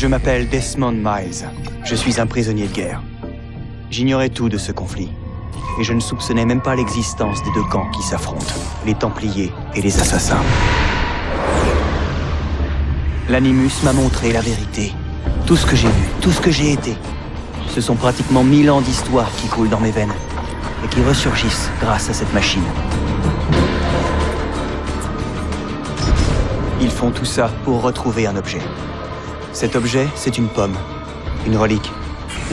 Je m'appelle Desmond Miles. Je suis un prisonnier de guerre. J'ignorais tout de ce conflit. Et je ne soupçonnais même pas l'existence des deux camps qui s'affrontent, les Templiers et les Assassins. L'Animus m'a montré la vérité. Tout ce que j'ai vu, tout ce que j'ai été. Ce sont pratiquement 1000 ans d'histoire qui coulent dans mes veines et qui ressurgissent grâce à cette machine. Ils font tout ça pour retrouver un objet. Cet objet, c'est une pomme, une relique,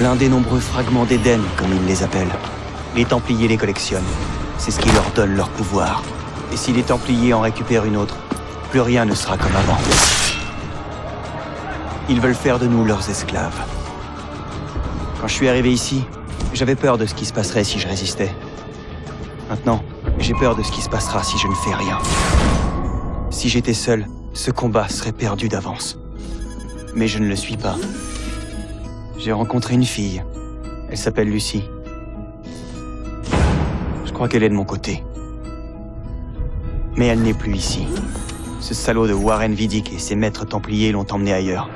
l'un des nombreux fragments d'Éden, comme ils les appellent. Les Templiers les collectionnent. C'est ce qui leur donne leur pouvoir. Et si les Templiers en récupèrent une autre, plus rien ne sera comme avant. Ils veulent faire de nous leurs esclaves. Quand je suis arrivé ici, j'avais peur de ce qui se passerait si je résistais. Maintenant, j'ai peur de ce qui se passera si je ne fais rien. Si j'étais seul, ce combat serait perdu d'avance. Mais je ne le suis pas. J'ai rencontré une fille. Elle s'appelle Lucie. Je crois qu'elle est de mon côté. Mais elle n'est plus ici. Ce salaud de Warren Vidic et ses maîtres templiers l'ont emmenée ailleurs.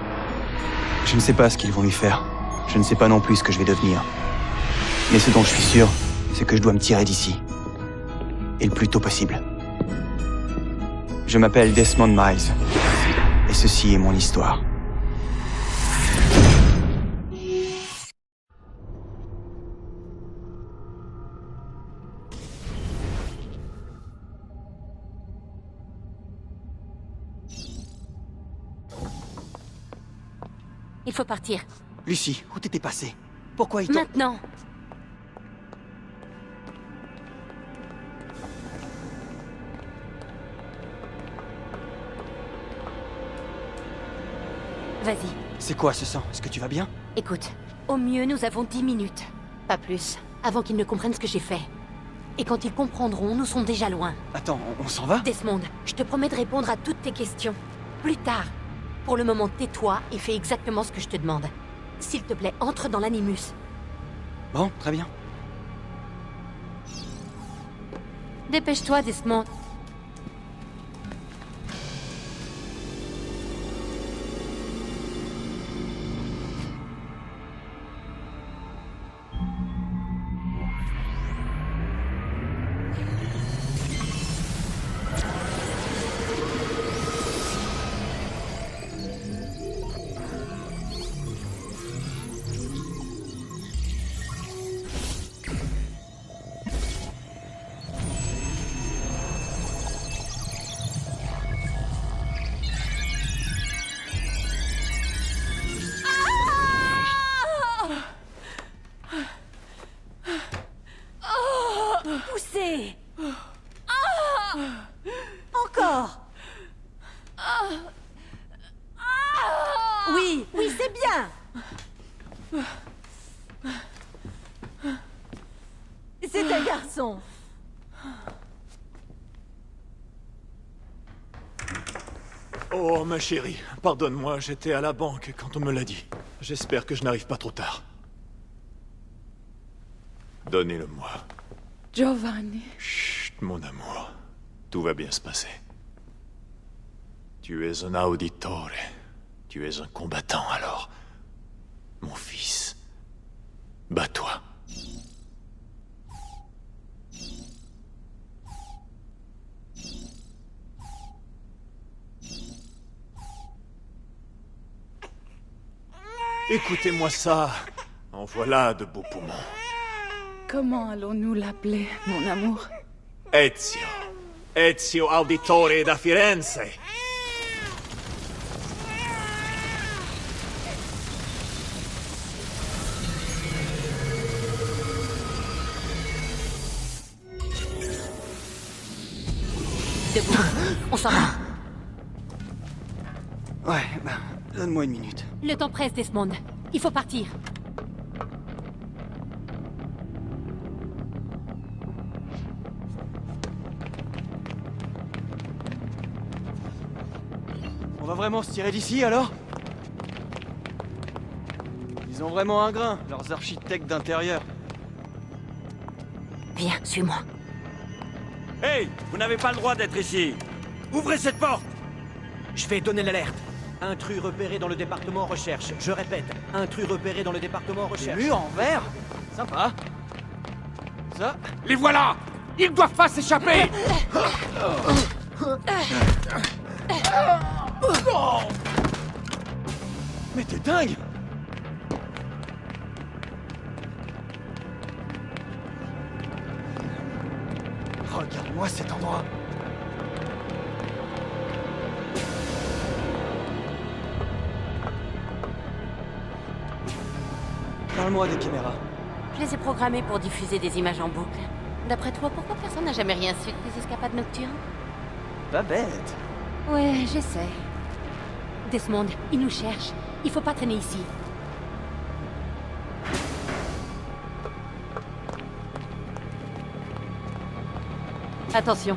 Je ne sais pas ce qu'ils vont lui faire. Je ne sais pas non plus ce que je vais devenir. Mais ce dont je suis sûr, c'est que je dois me tirer d'ici. Et le plus tôt possible. Je m'appelle Desmond Miles. Et ceci est mon histoire. Il faut partir. Lucie, où t'étais passée? Pourquoi ils t'ont... Maintenant. Vas-y. C'est quoi ce sang? Est-ce que tu vas bien? Écoute, au mieux, nous avons 10 minutes. Pas plus. Avant qu'ils ne comprennent ce que j'ai fait. Et quand ils comprendront, nous sommes déjà loin. Attends, on s'en va? Desmond, je te promets de répondre à toutes tes questions. Plus tard. Pour le moment, tais-toi et fais exactement ce que je te demande. S'il te plaît, entre dans l'Animus. Bon, très bien. Dépêche-toi, Desmond. Poussez! Encore! Oui, oui, c'est bien! C'est un garçon! Oh, ma chérie, pardonne-moi, j'étais à la banque quand on me l'a dit. J'espère que je n'arrive pas trop tard. Donnez-le-moi. Giovanni. Chut, mon amour. Tout va bien se passer. Tu es un auditore. Tu es un combattant, alors. Mon fils. Bats-toi. Écoutez-moi ça. En voilà de beaux poumons. Comment allons-nous l'appeler, mon amour? Ezio. Ezio Auditore da Firenze. Debout. On s'en va. Ouais, ben, donne-moi une minute. Le temps presse, Desmond. Il faut partir. On va vraiment se tirer d'ici, alors? Ils ont vraiment un grain, leurs architectes d'intérieur. Viens, suis-moi. Hey, vous n'avez pas le droit d'être ici. Ouvrez cette porte. Je vais donner l'alerte. Intrus repéré dans le département recherche. Je répète, intrus repéré dans le département recherche. Mur en verre. Sympa. Ça. Les voilà! Ils doivent pas s'échapper! Mais t'es dingue! Regarde-moi cet endroit. Parle-moi des caméras. Je les ai programmés pour diffuser des images en boucle. D'après toi, pourquoi personne n'a jamais rien su des escapades nocturnes? Pas bête. Ouais, j'essaie. Desmond, ils nous cherchent. Il faut pas traîner ici. Attention.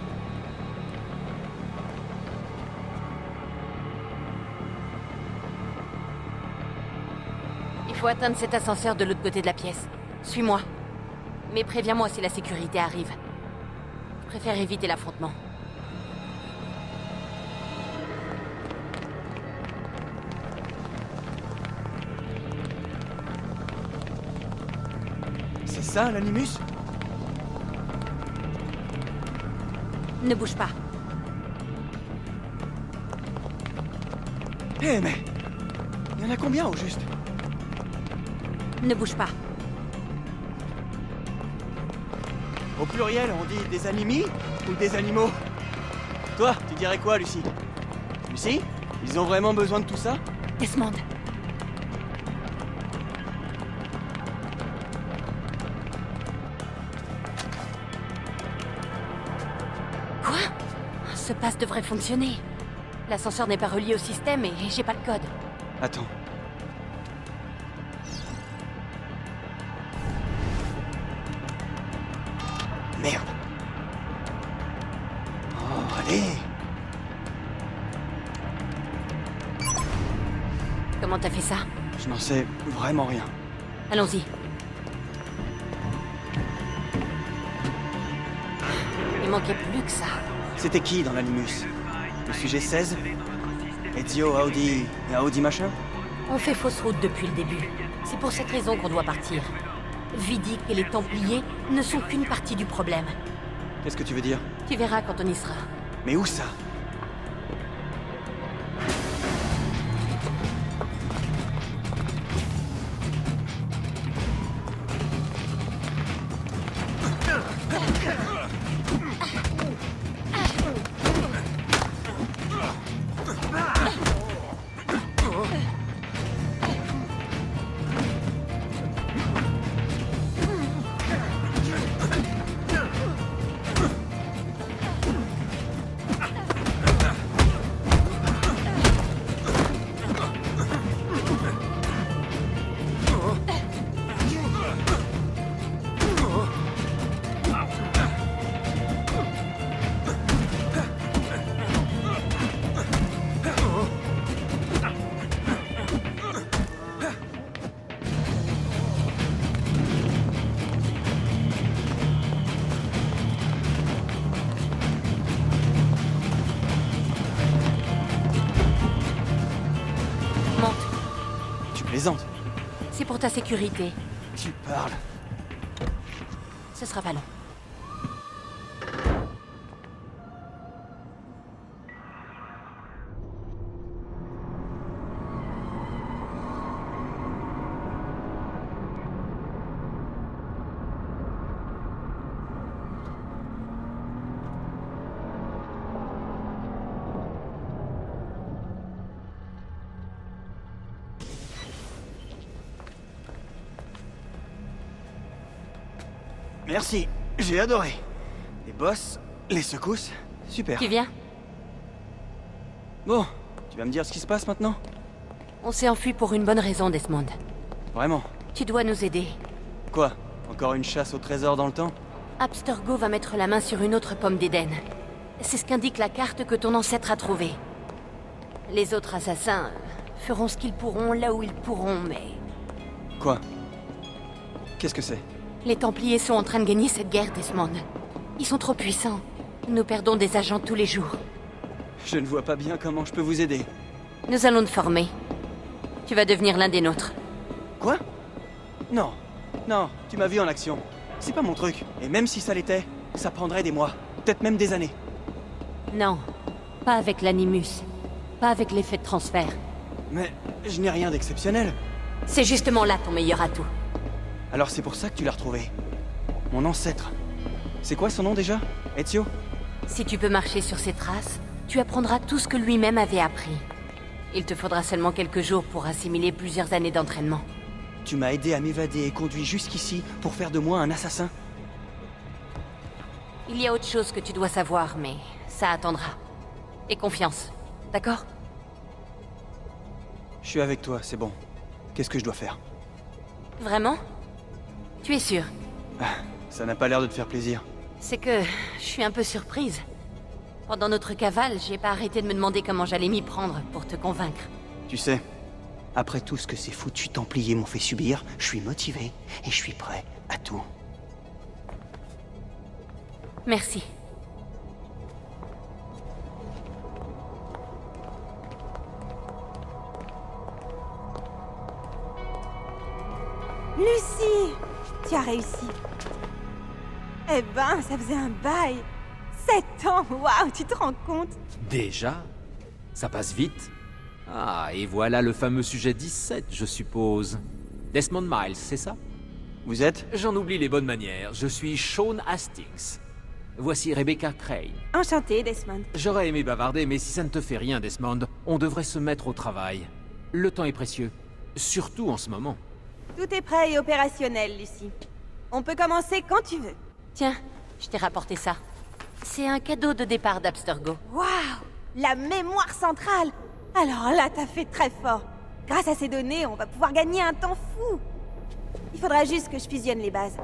Il faut atteindre cet ascenseur de l'autre côté de la pièce. Suis-moi. Mais préviens-moi si la sécurité arrive. Je préfère éviter l'affrontement. C'est ça, l'animus? Ne bouge pas. Eh, mais... Il y en a combien, au juste? Ne bouge pas. Au pluriel, on dit des animis ou des animaux? Toi, tu dirais quoi, Lucie? Lucie? Ils ont vraiment besoin de tout ça? Desmond. Quoi? Ce pass devrait fonctionner. L'ascenseur n'est pas relié au système et j'ai pas le code. Attends. Merde. Oh, allez. Comment t'as fait ça? Je n'en sais vraiment rien. Allons-y. Il manquait plus que ça. C'était qui dans l'animus? Le sujet 16? Ezio, Audi et Audi machin? On fait fausse route depuis le début. C'est pour cette raison qu'on doit partir. Vidic et les Templiers ne sont qu'une partie du problème. Qu'est-ce que tu veux dire? Tu verras quand on y sera. Mais où ça? Plaisante. C'est pour ta sécurité. Tu parles. Ce sera pas long. Merci, j'ai adoré. Les boss, les secousses, super. Tu viens? Bon, tu vas me dire ce qui se passe maintenant? On s'est enfui pour une bonne raison, Desmond. Vraiment? Tu dois nous aider. Quoi? Encore une chasse au trésor dans le temps? Abstergo va mettre la main sur une autre pomme d'Éden. C'est ce qu'indique la carte que ton ancêtre a trouvée. Les autres assassins feront ce qu'ils pourront là où ils pourront, mais... Quoi? Qu'est-ce que c'est? Les Templiers sont en train de gagner cette guerre, Desmond. Ils sont trop puissants. Nous perdons des agents tous les jours. Je ne vois pas bien comment je peux vous aider. Nous allons te former. Tu vas devenir l'un des nôtres. Quoi? Non. Non, tu m'as vu en action. C'est pas mon truc. Et même si ça l'était, ça prendrait des mois. Peut-être même des années. Non, pas avec l'animus. Pas avec l'effet de transfert. Mais je n'ai rien d'exceptionnel. C'est justement là ton meilleur atout. Alors c'est pour ça que tu l'as retrouvé. Mon ancêtre. C'est quoi son nom déjà? Ezio? Si tu peux marcher sur ses traces, tu apprendras tout ce que lui-même avait appris. Il te faudra seulement quelques jours pour assimiler plusieurs années d'entraînement. Tu m'as aidé à m'évader et conduit jusqu'ici pour faire de moi un assassin. Il y a autre chose que tu dois savoir, mais ça attendra. Et confiance, d'accord? Je suis avec toi, c'est bon. Qu'est-ce que je dois faire? Vraiment? Tu es sûr? Ça n'a pas l'air de te faire plaisir. C'est que je suis un peu surprise. Pendant notre cavale, j'ai pas arrêté de me demander comment j'allais m'y prendre pour te convaincre. Tu sais, après tout ce que ces foutus Templiers m'ont fait subir, je suis motivé et je suis prêt à tout. Merci. Lucie! Tu as réussi. Eh ben, ça faisait un bail. 7 ans, waouh, tu te rends compte? Déjà? Ça passe vite. Ah, et voilà le fameux sujet 17, je suppose. Desmond Miles, c'est ça? Vous êtes? J'en oublie les bonnes manières. Je suis Sean Hastings. Voici Rebecca Crane. Enchantée, Desmond. J'aurais aimé bavarder, mais si ça ne te fait rien, Desmond, on devrait se mettre au travail. Le temps est précieux. Surtout en ce moment. Tout est prêt et opérationnel, Lucie. On peut commencer quand tu veux. Tiens, je t'ai rapporté ça. C'est un cadeau de départ d'Abstergo. Waouh! La mémoire centrale! Alors là, t'as fait très fort. Grâce à ces données, on va pouvoir gagner un temps fou. Il faudra juste que je fusionne les bases.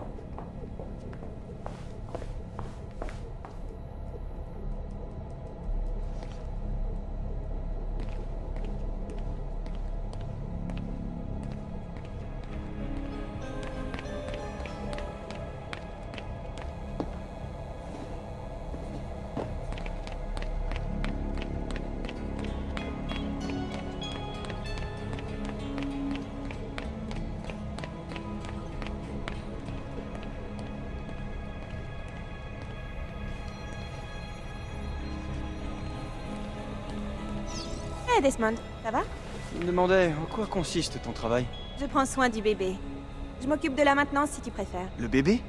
Hey Desmond, ça va? Je me demandais en quoi consiste ton travail. Je prends soin du bébé. Je m'occupe de la maintenance si tu préfères. Le bébé?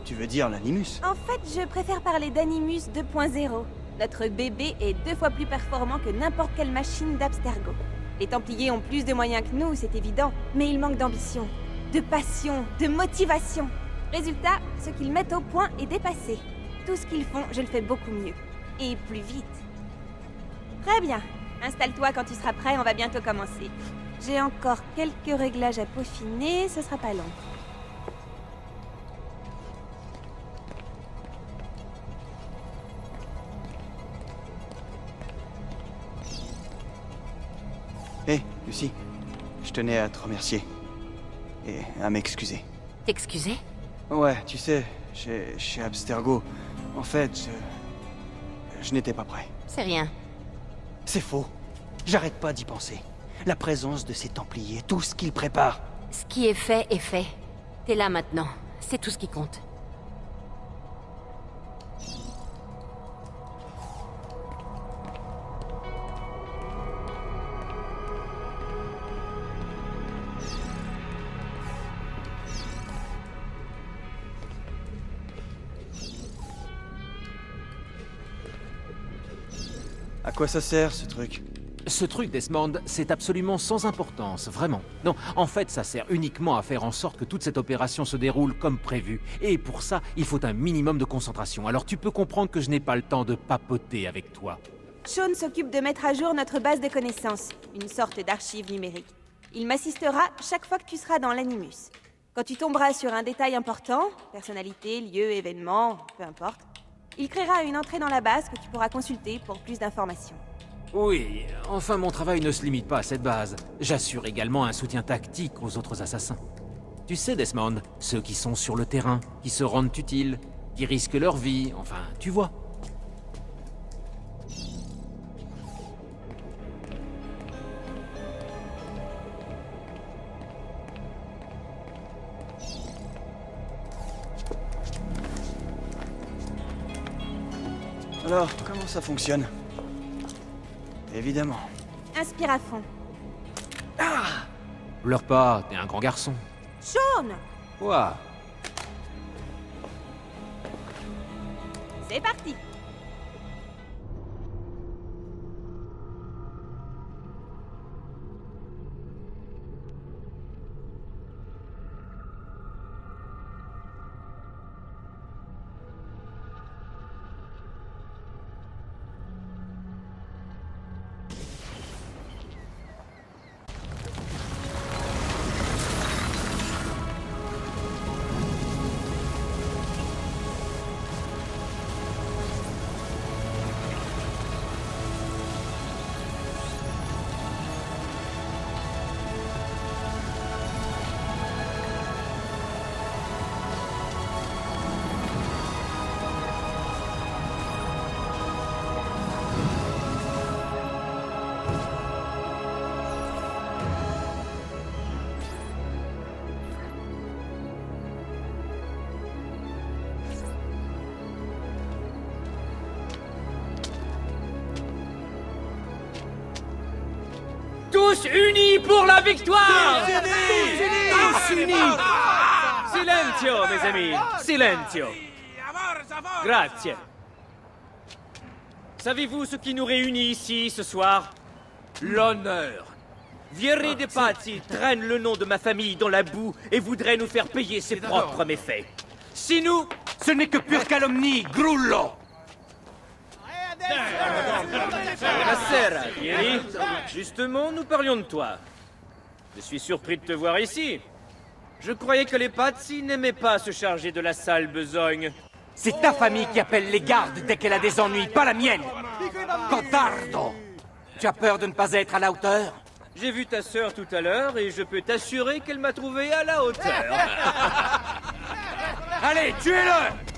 Tu veux dire l'animus? En fait, je préfère parler d'Animus 2.0. Notre bébé est 2 fois plus performant que n'importe quelle machine d'Abstergo. Les Templiers ont plus de moyens que nous, c'est évident, mais ils manquent d'ambition, de passion, de motivation. Résultat, ce qu'ils mettent au point est dépassé. Tout ce qu'ils font, je le fais beaucoup mieux. Et plus vite. Très bien. Installe-toi quand tu seras prêt, on va bientôt commencer. J'ai encore quelques réglages à peaufiner, ce sera pas long. Hé, Lucie, je tenais à te remercier. Et à m'excuser. T'excuser? Ouais, tu sais, chez Abstergo, en fait, je n'étais pas prêt. C'est rien. C'est faux. J'arrête pas d'y penser. La présence de ces Templiers, tout ce qu'ils préparent. Ce qui est fait est fait. T'es là maintenant. C'est tout ce qui compte. À quoi ça sert, ce truc? Ce truc, Desmond, c'est absolument sans importance, vraiment. Non, en fait, ça sert uniquement à faire en sorte que toute cette opération se déroule comme prévu. Et pour ça, il faut un minimum de concentration. Alors tu peux comprendre que je n'ai pas le temps de papoter avec toi. Sean s'occupe de mettre à jour notre base de connaissances, une sorte d'archive numérique. Il m'assistera chaque fois que tu seras dans l'Animus. Quand tu tomberas sur un détail important, personnalité, lieu, événement, peu importe, il créera une entrée dans la base que tu pourras consulter pour plus d'informations. Oui, enfin mon travail ne se limite pas à cette base. J'assure également un soutien tactique aux autres assassins. Tu sais, Desmond, ceux qui sont sur le terrain, qui se rendent utiles, qui risquent leur vie, enfin, tu vois. Alors, comment ça fonctionne? Évidemment. Inspire à fond. Pleure pas, t'es un grand garçon. Sean! Quoi? C'est parti! Tous unis pour la victoire! Tous unis! Silenzio, mes amis! Silenzio! Grazie. Savez-vous ce qui nous réunit ici ce soir? L'honneur. Vieri de Pazzi traîne le nom de ma famille dans la boue et voudrait nous faire payer ses propres méfaits. Si nous, ce n'est que pure calomnie, Grullo! Buonasera, Vieri. Justement, nous parlions de toi. Je suis surpris de te voir ici. Je croyais que les Pazzi n'aimaient pas se charger de la sale besogne. C'est ta famille qui appelle les gardes dès qu'elle a des ennuis, pas la mienne. Cotardo! Tu as peur de ne pas être à la hauteur? J'ai vu ta sœur tout à l'heure et je peux t'assurer qu'elle m'a trouvé à la hauteur. Allez, tuez-le!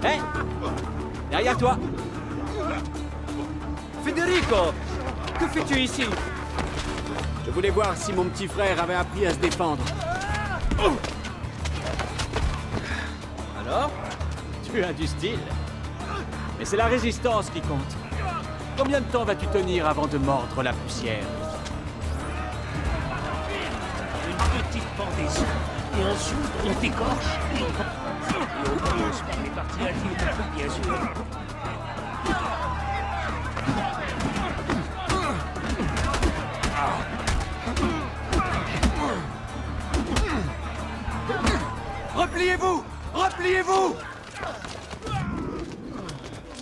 Hé! Derrière toi! Federico! Que fais-tu ici? Je voulais voir si mon petit frère avait appris à se défendre. Alors? Tu as du style. Mais c'est la résistance qui compte. Combien de temps vas-tu tenir avant de mordre la poussière? Une petite pendaison. Et ensuite, on t'écorche. Et on commence par les parties intimes, bien sûr. Repliez-vous! Repliez-vous!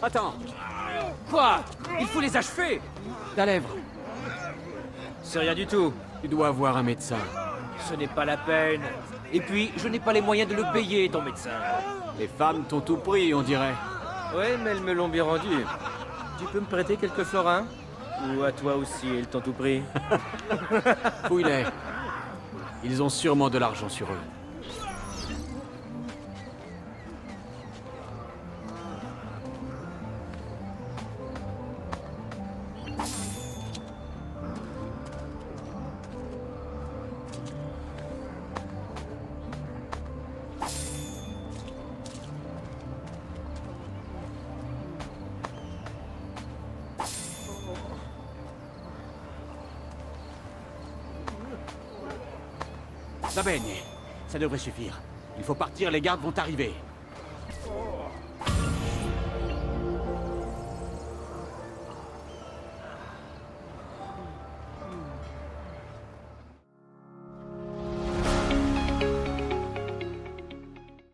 Attends, Quoi? Il faut les achever! ta lèvre. C'est rien du tout. Tu dois voir un médecin. Ce n'est pas la peine. Et puis, je n'ai pas les moyens de le payer, ton médecin. Les femmes t'ont tout pris, on dirait. Ouais, mais elles me l'ont bien rendu. Tu peux me prêter quelques florins? Ou à toi aussi, elles t'ont tout pris? Fouille-les. Ils ont sûrement de l'argent sur eux. Va bene. Ça devrait suffire. Il faut partir, les gardes vont arriver.